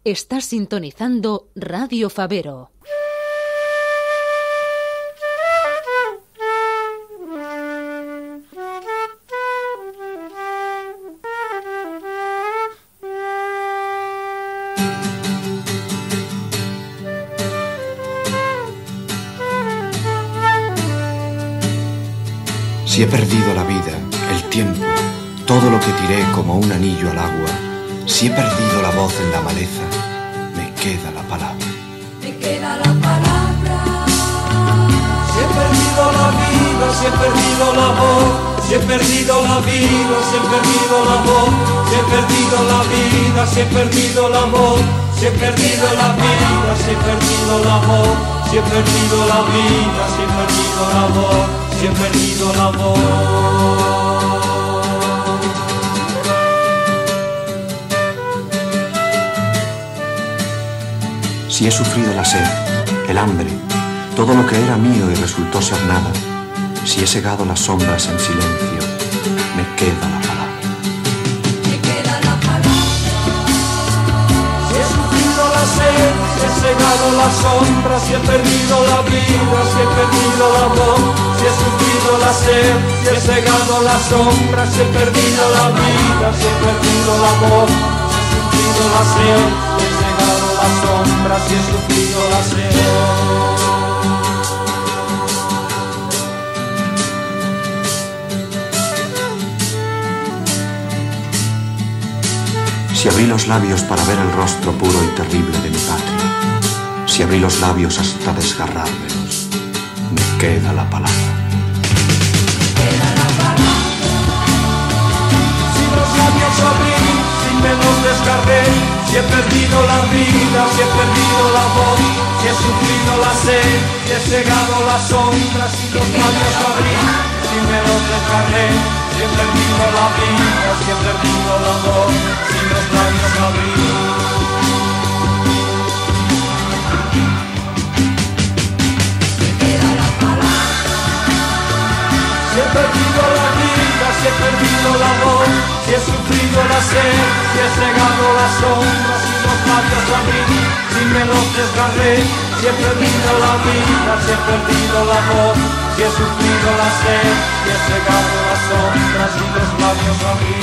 Estás sintonizando Radio Favero. Si he perdido la vida, el tiempo, todo lo que tiré como un anillo al agua, si he perdido la voz en la maleza, me queda la palabra. Me queda la palabra. Si he perdido la vida, si he perdido la voz, si he perdido la vida, si he perdido la voz, si he perdido la vida, si he perdido la voz, si he perdido la vida, si he perdido la voz, si he perdido la vida, si he perdido la voz, si he perdido la voz. Si he sufrido la sed, el hambre, todo lo que era mío y resultó ser nada, si he segado las sombras en silencio, me queda la palabra. Me queda la palabra. Si he sufrido la sed, si he segado las sombras, si he perdido la vida, si he perdido la voz, si he sufrido la sed, si he segado las sombras, si he perdido la vida, si he perdido la voz, si he sufrido la sed, si he segado las sombras, si he sufrido la sed. Si abrí los labios para ver el rostro puro y terrible de mi patria, si abrí los labios hasta desgarrármelos, me queda la palabra. Si los labios abrí, si me los desgarré, si he perdido la vida, si he perdido la voz, si he sufrido la sed, si he cegado las sombras, si los labios abrí, si me los desgarré, si he perdido la vida, si he perdido la voz, si los labios abrí. Si he perdido la vida, si he perdido la voz, si he sufrido la sed, si he cegado las sombras, si los labios abrí, si me los desgarré, si he perdido la vida, si he perdido la voz, si he sufrido la sed, si he cegado las sombras, si los labios abrí.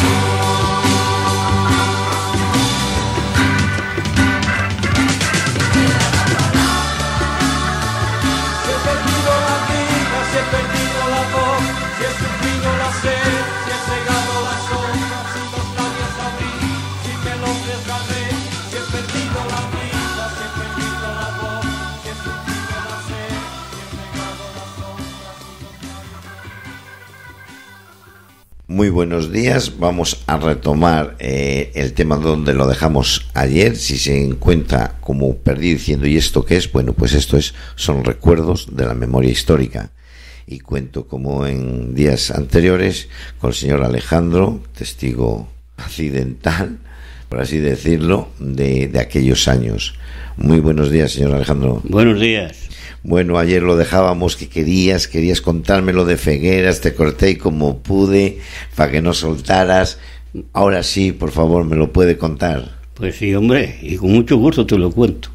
Si he perdido la vida, si he perdido la voz, si he sufrido la sed, si he cegado las sombras, si los labios abrí, si me los desgarré, si he perdido la vida, si he perdido la voz, si he sufrido la sed, si he cegado las sombras, si los labios. Muy buenos días, vamos a retomar el tema donde lo dejamos ayer. Si se encuentra como perdido diciendo ¿y esto qué es? Bueno, pues esto son recuerdos de la memoria histórica. Y cuento como en días anteriores con el señor Alejandro, testigo accidental, por así decirlo, de aquellos años. Muy buenos días, señor Alejandro. Buenos días. Bueno, ayer lo dejábamos que querías contarme lo de Fegueras, te corté y como pude, para que no soltaras. Ahora sí, por favor, me lo puede contar. Pues sí, hombre, y con mucho gusto te lo cuento.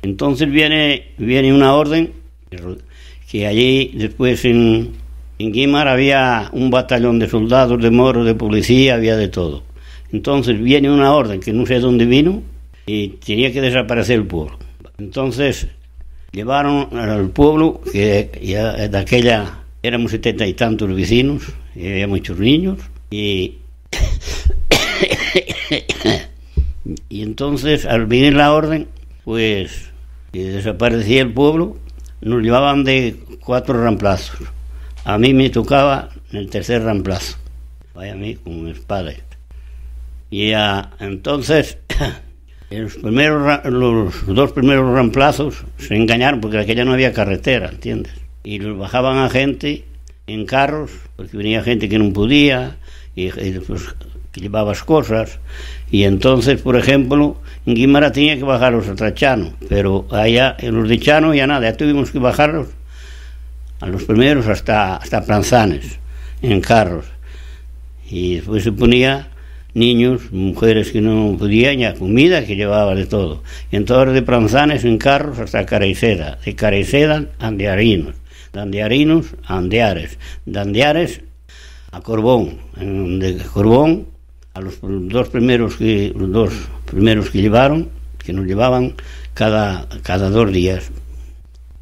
Entonces viene una orden, que allí después en Guimar había un batallón de soldados, de moros, de policía, había de todo. Entonces viene una orden que no sé dónde vino y tenía que desaparecer el pueblo. Entonces llevaron al pueblo, que ya de aquella éramos 70 y tantos vecinos, y había muchos niños, y entonces al venir la orden, pues que desaparecía el pueblo, nos llevaban de 4 reemplazos. A mí me tocaba el tercer reemplazo, vaya a mí con mi espada. Y entonces los 2 primeros reemplazos se engañaron porque aquella no había carretera, ¿entiendes? Y los bajaban a gente en carros, porque venía gente que no podía, y pues, que llevabas cosas. Y entonces, por ejemplo, en Guimara tenía que bajarlos a Trachano, pero allá en los de Chano ya nada, ya tuvimos que bajarlos a los primeros hasta Planzanes, en carros. Y después se ponía niños, mujeres que no podían, ya comida que llevaba de todo. Y entonces de Pranzanes en carros hasta Careiseda, de Careiseda a Andearinos, de Andearinos a Andeares, de Andeares a Corbón, de Corbón a los dos primeros que llevaron, que nos llevaban cada 2 días.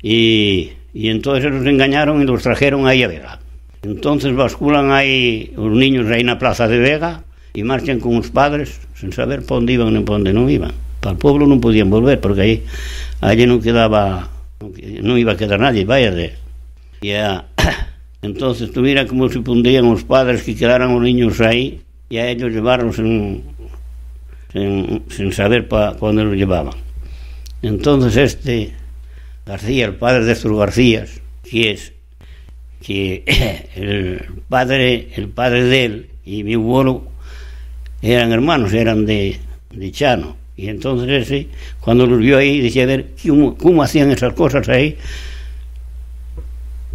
Y entonces nos engañaron y los trajeron ahí a Vega. Entonces basculan ahí los niños ahí en la plaza de Vega y marchan con los padres sin saber para dónde iban ni para dónde no iban. Para el pueblo no podían volver porque allí no iba a quedar nadie, vaya de. Ya. Entonces tú mira cómo se pondrían los padres que quedaran los niños ahí y a ellos llevarlos sin saber para dónde los llevaban. Entonces García, el padre de estos Garcías, que el padre de él y mi abuelo eran hermanos, eran de Chano. Y entonces cuando los vio ahí, decía, a ver, ¿cómo hacían esas cosas ahí?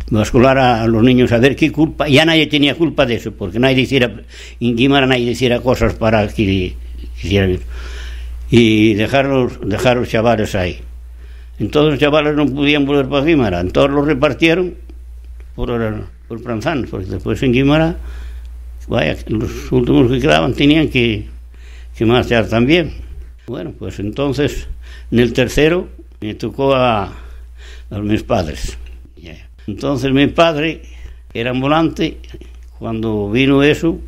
Bascular a los niños a ver qué culpa. Ya nadie tenía culpa de eso, porque nadie hiciera cosas para que hicieran eso. Y dejar los chavales ahí. Entonces los chavales no podían volver para Guimara, entonces los repartieron por Pranzanes, porque después en Guimara, vaya, los últimos que quedaban tenían que marchar también. Bueno, pues entonces en el tercero me tocó a mis padres. Entonces mi padre era ambulante, cuando vino eso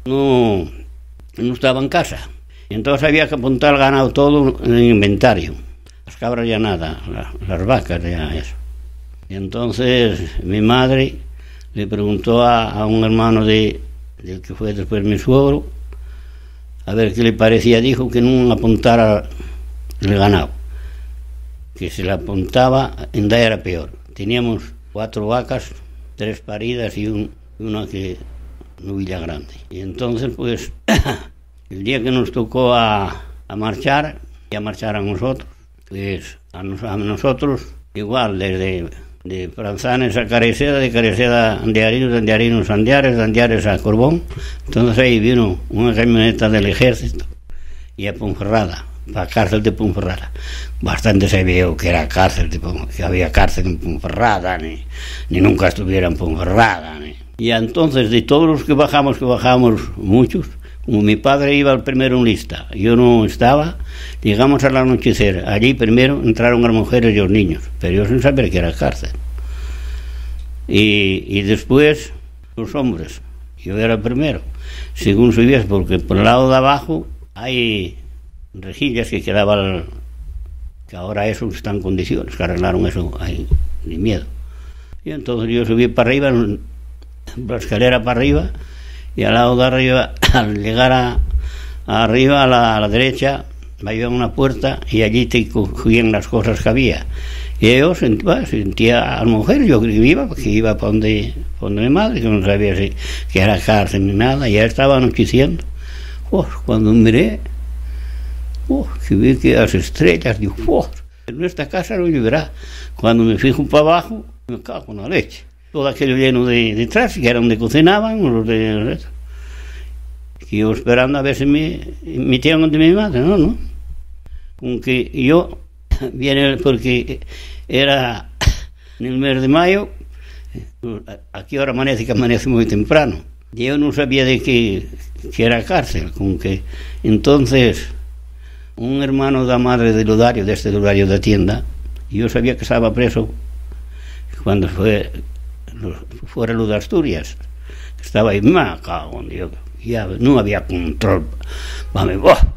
no estaba en casa. Entonces había que apuntar el ganado todo en el inventario. Las cabras ya nada, las vacas ya eso. Y entonces mi madre le preguntó a un hermano del que fue después mi suegro, a ver qué le parecía. Dijo que no apuntara el ganado, que si la apuntaba en da era peor. Teníamos 4 vacas, 3 paridas y una que novilla grande. Y entonces pues el día que nos tocó a marchar, y a marchar a nosotros, pues a nosotros igual, desde de Pranzanes a Careiseda, de Careiseda a Andearinos, de Andearinos a Andeares, de Andeares a Corbón. Entonces ahí vino una camioneta del ejército y a Ponferrada, para la cárcel de Ponferrada. Bastante se vio que era cárcel, que había cárcel en Ponferrada, ni nunca estuviera en Ponferrada. Y entonces de todos los que bajamos muchos, como mi padre iba al primero en lista, yo no estaba, llegamos al anochecer. Allí primero entraron las mujeres y los niños, pero yo sin saber que era cárcel. Y después los hombres, yo era el primero, según subías, porque por el lado de abajo hay rejillas que quedaban, que ahora eso está en condiciones, que arreglaron eso ahí, ni miedo. Y entonces yo subí para arriba, la escalera para arriba, y al lado de arriba, al llegar arriba a la derecha, me iba a una puerta y allí te cogían las cosas que había. Y yo sentía a la mujer, yo iba para donde mi madre, que no sabía que era cárcel ni nada, y ya estaba anocheciendo. Cuando miré, que vi que las estrellas, digo, en esta casa no lloverá. Cuando me fijo para abajo, me cago en la leche. Todo aquello lleno de tráfico, que era donde cocinaban, los de... que yo esperando a ver si me metían donde mi madre, no. Aunque yo, viene porque era en el mes de mayo, aquí ahora amanece, que amanece muy temprano. Yo no sabía de que era cárcel, con que entonces un hermano de la madre de Lodario, de este Lodario de tienda, yo sabía que estaba preso cuando fuera lo de Asturias, estaba ahí, me cago en Dios, ya no había control,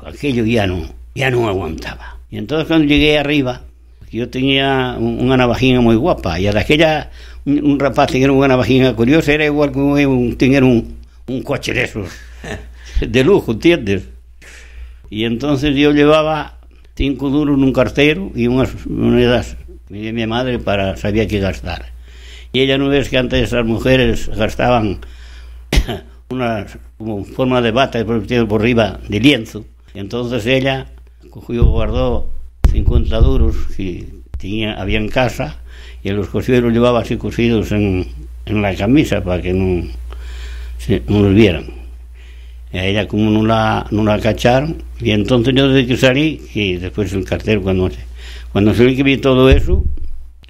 aquello ya no aguantaba. Y entonces cuando llegué arriba, yo tenía una navajina muy guapa, y a aquella, un rapaz tenía una navajina curiosa, era igual que tener un coche de esos, de lujo, ¿entiendes? Y entonces yo llevaba 5 duros en un cartero y unas monedas de mi madre sabía qué gastar. Y ella no ves que antes las mujeres gastaban como forma de bata por arriba de lienzo. Y entonces ella guardó 50 duros que había en casa y los cosió y los llevaba así cosidos en la camisa para que no los vieran. Y a ella como no la cacharon, y entonces yo desde que salí, y después el cartero cuando salí que vi todo eso,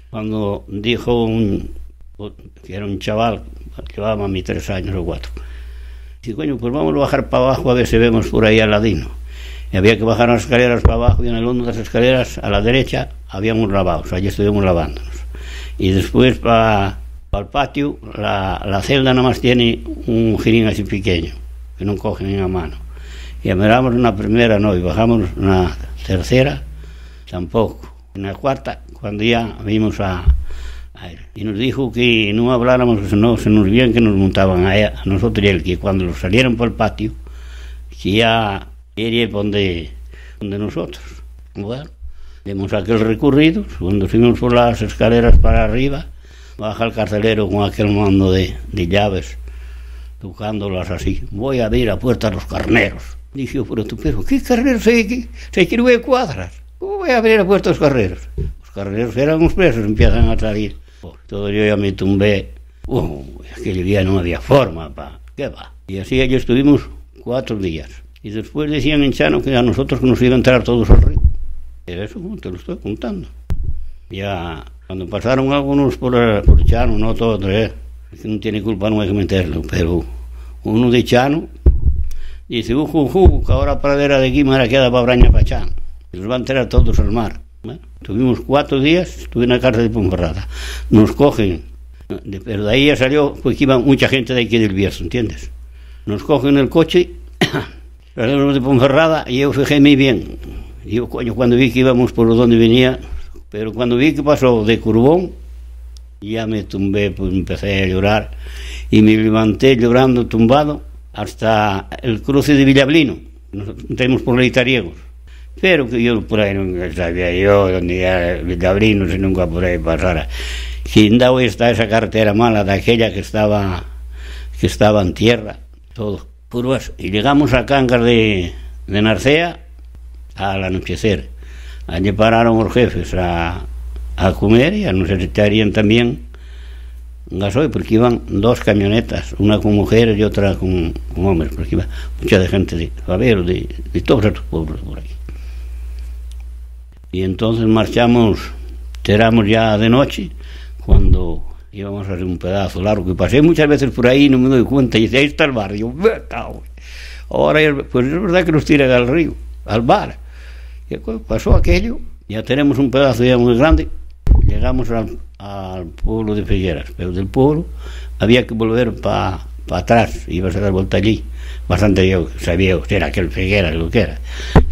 cuando dijo que era un chaval, que llevaba a mí 3 años o 4, dice, coño, pues vamos a bajar para abajo a ver si vemos por ahí al ladino. Y había que bajar las escaleras para abajo, y en el fondo de las escaleras a la derecha habíamos lavados, allí estuvimos lavándonos. Y después para el patio, la celda nada más tiene un jirín así pequeño, que no cogen en la mano. Y miramos una primera, no, y bajamos una tercera, tampoco. En la cuarta, cuando ya vimos a él, y nos dijo que no habláramos, que no se nos veían que nos montaban a nosotros y él, que cuando salieron por el patio, que ya iría por donde nosotros. Bueno, dimos aquel recorrido, cuando fuimos por las escaleras para arriba, baja el carcelero con aquel mando de llaves, tocándolas así. Voy a abrir la puerta a los carneros. Dije yo, pero ¿qué carneros hay aquí? Hay que 9 cuadras. ¿Cómo voy a abrir la puerta a los carneros? Los carneros eran unos presos, empiezan a salir. Todo yo ya me tumbé. Aquel día no había forma, ¿qué va? Y así allí estuvimos 4 días. Y después decían en Chano que a nosotros nos iban a entrar todos al río. Era eso, te lo estoy contando. Ya cuando pasaron algunos por Chano, no todos, que no tiene culpa, no hay que meterlo, pero uno de Chano dice, que ahora pradera de Guimara queda para Braña Pachán. Y los van a entrar todos al mar. Bueno, tuvimos 4 días, estuve en la cárcel de Ponferrada. Nos cogen, pero de ahí ya salió, pues que iba mucha gente de aquí del Bierzo, ¿entiendes? Nos cogen el coche, salimos de Ponferrada y yo fijé muy bien. Yo, coño, cuando vi que íbamos por donde venía, pero cuando vi que pasó de Curbón, ya me tumbé, pues empecé a llorar y me levanté llorando, tumbado, hasta el cruce de Villablino. Nos metemos por Leitariegos. Pero que yo por ahí no sabía yo dónde era Villablino, si nunca por ahí pasara. Sin dado está esa carretera mala de aquella que estaba en tierra, todo. Curvas. Y llegamos a Cangas de Narcea al anochecer. Allí pararon los jefes a comer y a nos echarían también gasoil, porque iban 2 camionetas, una con mujeres y otra con hombres, porque iba mucha de gente de Fabero, de todos estos pueblos por aquí. Y entonces tiramos ya de noche, cuando íbamos a hacer un pedazo largo, que pasé muchas veces por ahí y no me doy cuenta, y dice, ahí está el bar, y yo, ahora pues es verdad que nos tiran al río, al bar. Y pasó aquello, ya tenemos un pedazo ya muy grande, llegamos al pueblo de Figueras, pero del pueblo había que volver para atrás, ibas a dar vuelta allí, bastante yo sabía que era aquel Figueras, lo que era,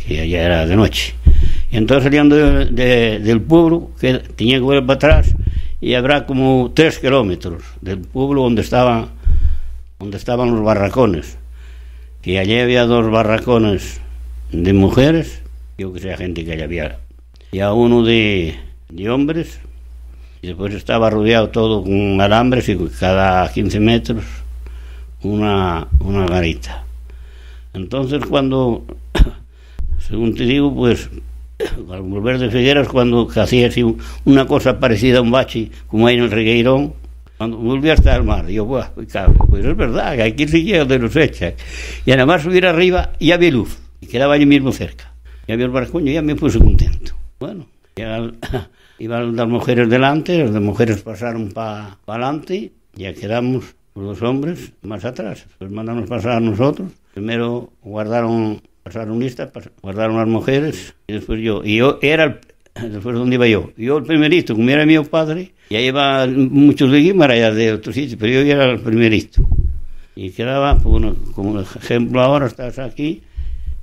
que ya era de noche. Y entonces saliendo del pueblo, que tenía que volver para atrás, y habrá como 3 kilómetros del pueblo donde estaban los barracones, que allí había 2 barracones de mujeres, yo que sé, gente que allá había, y a uno de hombres, y después estaba rodeado todo con alambres y cada 15 metros una garita. Entonces cuando, según te digo, pues al volver de Figueras, cuando hacía así una cosa parecida a un bache, como hay en el Regueirón, cuando volví hasta el mar, yo, pues es verdad, que aquí sí llega de los echan. Y nada más subir arriba y había luz, y quedaba allí mismo cerca. Y había el barco, y ya me puse contento. Bueno, ya iban las mujeres delante, las mujeres pasaron para adelante, ya quedamos los hombres más atrás. Pues mandamos pasar a nosotros. Primero pasaron listas, guardaron las mujeres, y después yo. Y yo era después ¿dónde iba yo? Yo el primerito, como era mi padre, ya iba muchos de Guimara, ya de otros sitios, pero yo era el primerito. Y quedaba, pues, como ejemplo ahora, estás aquí,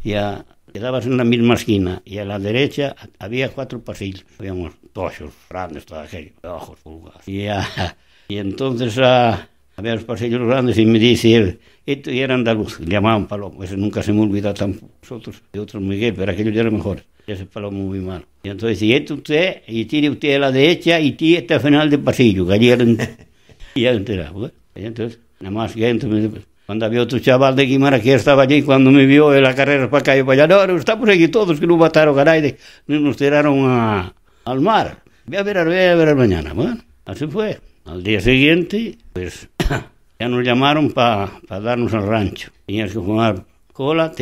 ya quedabas en la misma esquina, y a la derecha había 4 pasillos, habíamos tochos grandes, todo aquello, de ojos pulgados. Y entonces había los pasillos grandes, y me dice él, esto ya era andaluz, le llamaban Palomo, ese nunca se me olvidó tampoco, nosotros, de otros Miguel, pero aquello ya era mejor, ese Palomo muy malo. Y entonces, y esto usted, y tire usted a la derecha, y tire hasta el final del pasillo, que allí era, y ya enteraba, y entonces, nada más que entonces, cuando había otro chaval de Guimara que estaba allí, cuando me vio en la carrera para acá y para allá, no, estamos aquí todos, que nos mataron, caray, nos tiraron al mar. Voy a ver mañana. Bueno, así fue. Al día siguiente, pues, ya nos llamaron para darnos al rancho. Tenías que jugar cola,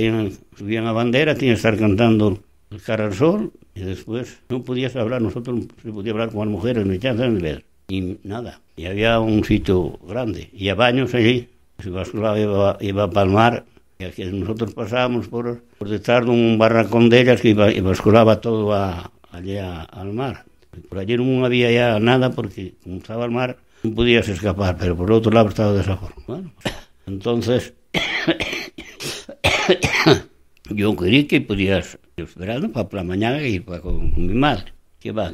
subían a bandera, tenían que estar cantando el cara al sol, y después no podías hablar, nosotros no se podía hablar con las mujeres, no echaban de ver, y nada. Y había un sitio grande, y a baños allí, se basculaba, iba para el mar, y aquí nosotros pasábamos por detrás de un barracón de ellas que y basculaba todo allí al mar. Por allí no había ya nada porque como estaba el mar no podías escapar, pero por otro lado estaba de esa forma. Bueno, entonces yo creí que podías esperar para la mañana y para con mi madre. Que va.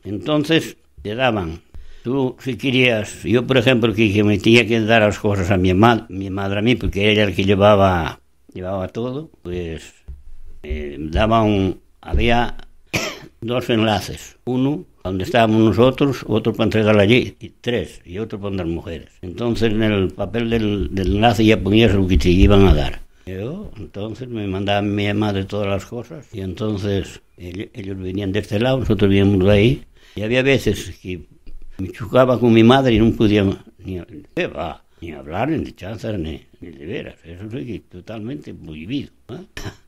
Entonces te daban, tú si querías, yo por ejemplo que me tenía que dar las cosas a mi madre a mí, porque ella era el que llevaba todo, pues había 2 enlaces, uno donde estábamos nosotros, otro para entregar allí, y 3, y otro para las mujeres. Entonces en el papel del enlace ya ponías lo que te iban a dar. Yo, entonces me mandaba mi madre todas las cosas, y entonces ellos venían de este lado, nosotros veníamos de ahí, y había veces que me chocaba con mi madre y no podía ni hablar, ni de chanzas, ni de veras, eso sí, totalmente prohibido, ¿eh?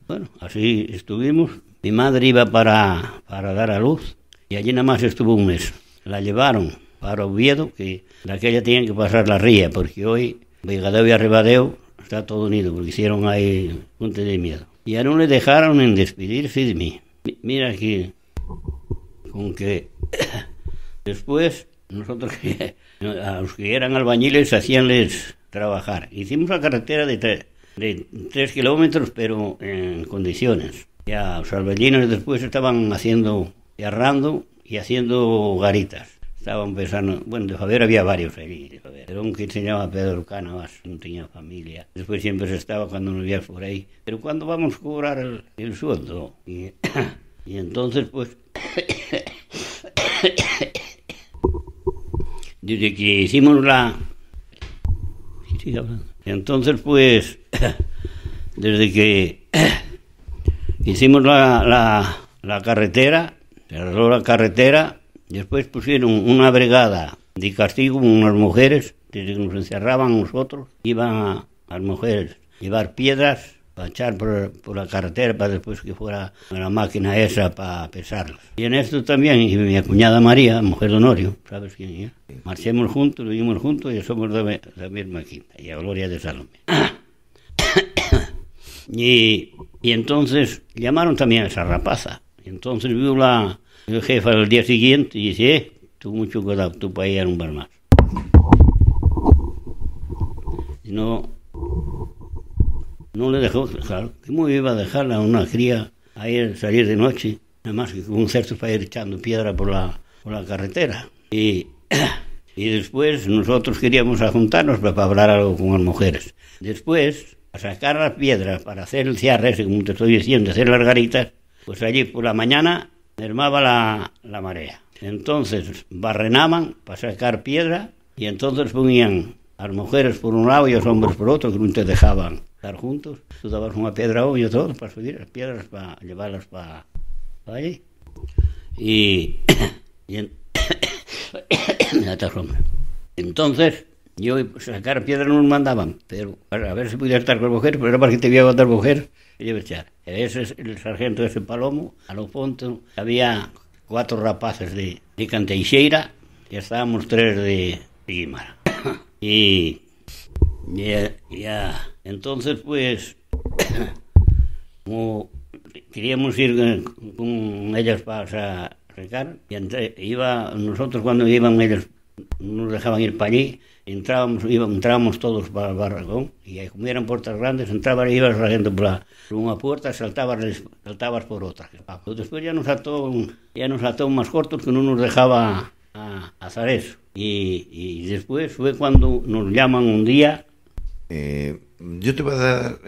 Bueno, así estuvimos. Mi madre iba para dar a luz y allí nada más estuvo un mes. La llevaron para Oviedo, que de aquella tenían que pasar la ría, porque hoy Vegadeo y Arrebadeo está todo unido, porque hicieron ahí punte de miedo. Y ya no le dejaron en despedirse de mí. Mira que, con que después nosotros, a los que eran albañiles, hacíanles trabajar. Hicimos la carretera de 3 kilómetros, pero en condiciones. Ya los albañiles después estaban arrando y haciendo garitas. Estaban pensando, bueno, de Favero había varios allí, de Favero. Pero un que se llamaba Pedro Cánovas, no tenía familia. Después siempre se estaba cuando nos veías por ahí. Pero ¿cuándo vamos a cobrar el sueldo? Y entonces, pues, desde que hicimos entonces, pues, desde que hicimos la carretera, se arregló la carretera, después pusieron una brigada de castigo con unas mujeres, desde que nos encerraban nosotros, iban a las mujeres llevar piedras para echar por la carretera para después que fuera la máquina esa para pesarlas. Y en esto también, y mi cuñada María, mujer de Honorio, ¿sabes quién es? Marchemos juntos, vivimos juntos y somos de la misma quinta, y a Gloria de Salomé. Y entonces llamaron también a esa rapaza. Y entonces vio el jefe al día siguiente y dice, tú mucho cuidado, tú para ir a un bar más. Y no le dejó, claro, ¿cómo iba a dejarla a una cría a ir salir de noche? Nada más que con un cesto para ir echando piedra por la carretera. Y después nosotros queríamos juntarnos para hablar algo con las mujeres. Después, a sacar las piedras para hacer el cierre ese, como te estoy diciendo, hacer las garitas, pues allí por la mañana mermaba la marea. Entonces barrenaban para sacar piedra y entonces ponían a las mujeres por un lado y a los hombres por otro, que no te dejaban estar juntos. Tú dabas una piedra a y todo para subir las piedras, para llevarlas para allí. Entonces, yo sacar piedra no nos mandaban, pero a ver si podía estar con mujeres, pero era para que te iba a contar mujer y yo echar. Ese es el sargento de ese Palomo, a lo punto, había 4 rapaces de Canteixeira y estábamos 3 de Guimara. Y entonces pues, como queríamos ir con ellas para recar, y nosotros cuando iban ellas, nos dejaban ir para allí, entrábamos todos para el barracón, y ahí como eran puertas grandes, entraba y iba saliendo por una puerta, saltabas por otra. Pero después ya nos ató más cortos que no nos dejaba hacer eso. Y después fue cuando nos llaman un día. Yo te voy a dar,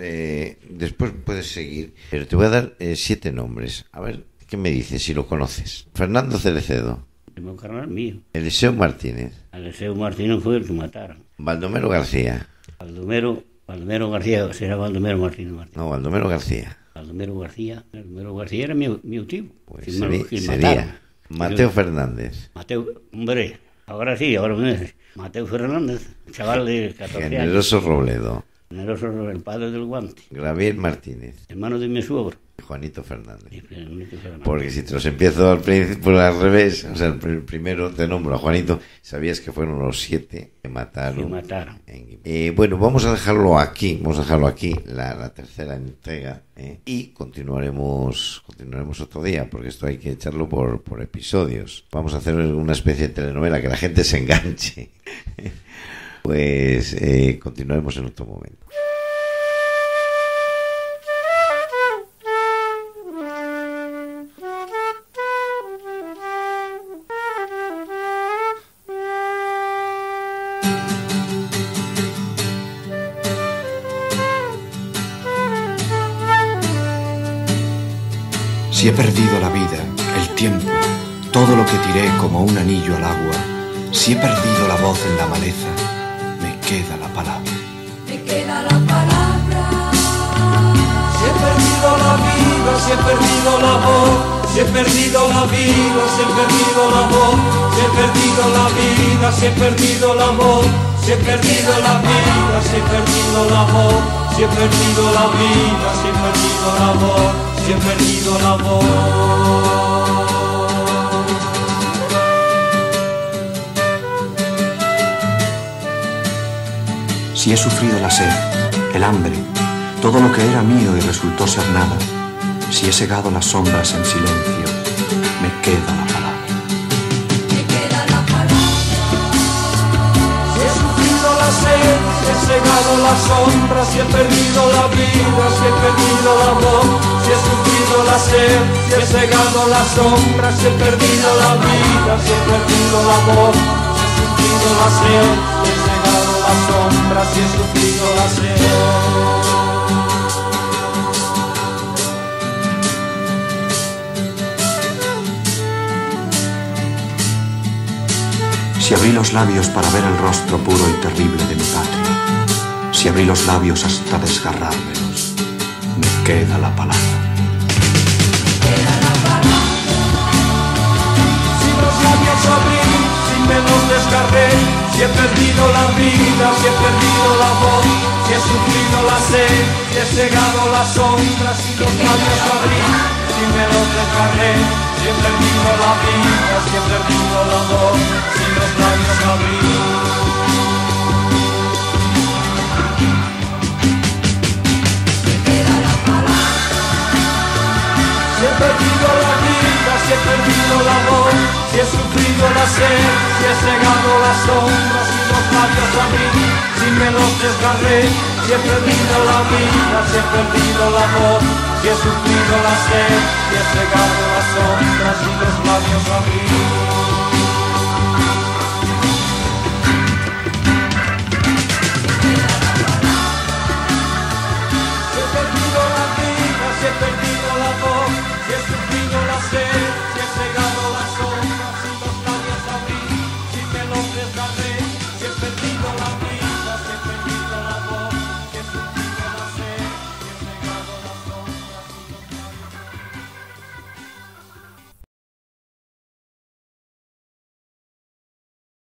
después puedes seguir, pero te voy a dar 7 nombres. A ver, ¿qué me dices si lo conoces? Fernando Cerecedo. El carnal mío. Eliseo Martínez. Eliseo Martínez fue el que mataron. Baldomero García. Baldomero García, será Baldomero Martínez. No, Baldomero García. Baldomero García era mi tío. Pues sería Mateo Fernández. Mateo, hombre, ahora me dice. Mateo Fernández, chaval de 14 años. Generoso Robledo. Generoso, el padre del guante. Gabriel Martínez. Hermano de mi suegro. Juanito Fernández. Y Juanito Fernández. Porque si te los empiezo al revés, o sea, el primero te nombro a Juanito, sabías que fueron los 7 que mataron. Bueno, vamos a dejarlo aquí, la tercera entrega, y continuaremos otro día, porque esto hay que echarlo por episodios. Vamos a hacer una especie de telenovela, que la gente se enganche. Pues continuaremos en otro momento. Si he perdido la vida, el tiempo, todo lo que tiré como un anillo al agua, si he perdido la voz en la maleza, me queda la palabra. Me queda la palabra. Si he perdido la vida, si he perdido la voz, si he perdido la vida, si he perdido la voz, si he perdido la vida, si he perdido la voz, si he perdido la vida, si he perdido la voz, si he perdido la vida, si he perdido la voz, si he perdido la voz. Si he sufrido la sed, el hambre, todo lo que era mío y resultó ser nada, si he segado las sombras en silencio, me queda la palabra. Me queda la palabra. Si he sufrido la sed, si he segado las sombras, si he perdido la vida, si he perdido la voz, si he sufrido la sed, si he segado las sombras, si he perdido la vida, si he perdido la voz, si he sufrido la sed, si he segado las sombras, si he sufrido la sed. Si abrí los labios para ver el rostro puro y terrible de mi patria, si abrí los labios hasta desgarrármelos, me queda la palabra. Si los labios abrí, si me los desgarré, si he perdido la vida, si he perdido la voz, si he sufrido la sed, si he cegado las sombras, si los labios abrí, si me los desgarré, si he perdido la vida, si he perdido la voz, si los labios abrí. Me queda la palabra. Si he perdido la vida, si he perdido la voz, si he sufrido la sed, si he cegado las sombras, si los labios abrí, si me los desgarré, si he perdido la vida, si he perdido la voz, si he sufrido la sed, si he cegado las sombras, si los labios abrí.